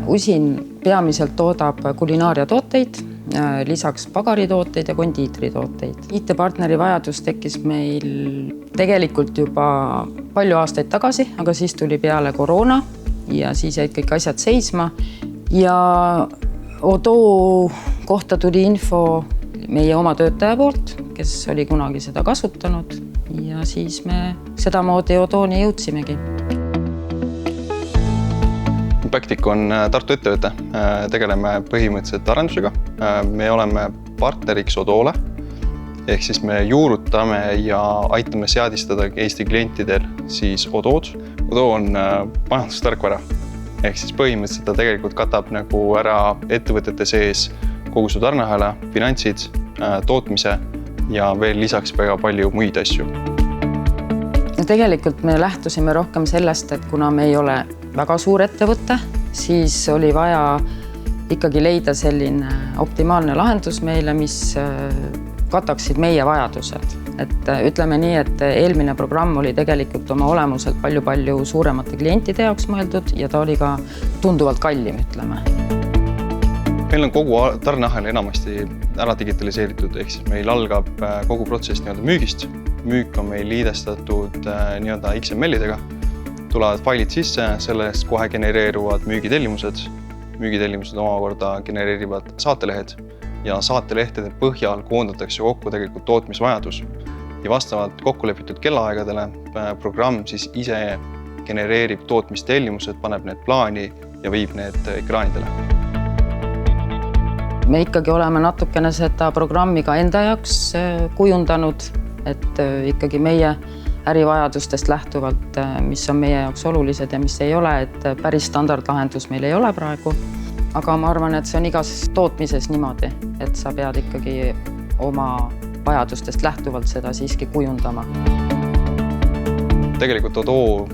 Usin peamiselt toodab kulinaariatooteid, lisaks pagaritooteid ja kondiitritooteid. IT-partneri vajadus tekkis meil tegelikult juba palju aastaid tagasi, aga siis tuli peale koroona ja siis jäid kõik asjad seisma. Ja Odoo kohta tuli info meie oma töötaja poolt, kes oli kunagi seda kasutanud ja siis me sedamoodi Odooni jõudsimegi. Impactic on Tartu ettevõte. Tegeleme põhimõtteliselt arendusega. Me oleme partneriks Odoole, ehk siis me juurutame ja aitame seadistada Eesti klientidel siis Odood. Odoo on majandustarkvara, ehk siis põhimõtteliselt ta tegelikult katab nagu ära ettevõtete sees kogu su tarneahela, finantsid, tootmise ja veel lisaks väga palju muid asju. Tegelikult me lähtusime rohkem sellest, et kuna me ei ole väga suur ettevõte, siis oli vaja ikkagi leida selline optimaalne lahendus meile, mis kataksid meie vajadused. Et ütleme nii, et eelmine programm oli tegelikult oma olemuselt palju suuremate klientide jaoks mõeldud ja ta oli ka tunduvalt kallim, ütleme. Meil on kogu tarneahel enamasti ära digitaliseeritud, ehk siis meil algab kogu protsess müügist. Müük on meil liidestatud XML-idega. Tulevad failid sisse, sellest kohe genereeruvad müügitellimused. Müügitellimused omakorda genereerivad saatelehed ja saatelehtede põhjal koondatakse kokku tegelikult tootmisvajadus. Ja vastavalt kokkulepitud kellaaegadele programm siis ise genereerib tootmistellimused, paneb need plaani ja viib need ekraanidele. Me ikkagi oleme natukene seda programmi ka enda jaoks kujundanud, et ikkagi meie ärivajadustest lähtuvalt, mis on meie jaoks olulised ja mis ei ole, et päris standardlahendus meil ei ole praegu. Aga ma arvan, et see on igas tootmises niimoodi, et sa pead ikkagi oma vajadustest lähtuvalt seda siiski kujundama. Tegelikult Odoo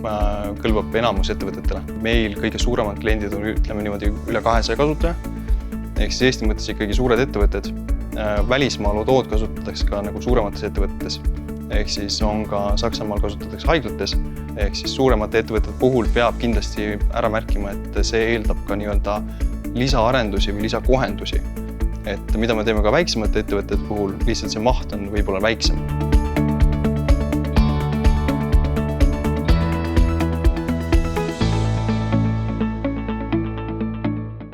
kõlbab enamus ettevõtetele. Meil kõige suuremad kliendid on üle 200 kasutaja. Ehk siis Eesti mõttes ikkagi suured ettevõtted. Välismaal Odood kasutatakse ka nagu suuremates ettevõtetes. Ehk siis on ka Saksamaal kasutatakse haiglates. Ehk siis suuremate ettevõtete puhul peab kindlasti ära märkima, et see eeldab ka lisaarendusi või lisakohendusi. Et mida me teeme ka väiksemate ettevõtete puhul, lihtsalt see maht on võib-olla väiksem.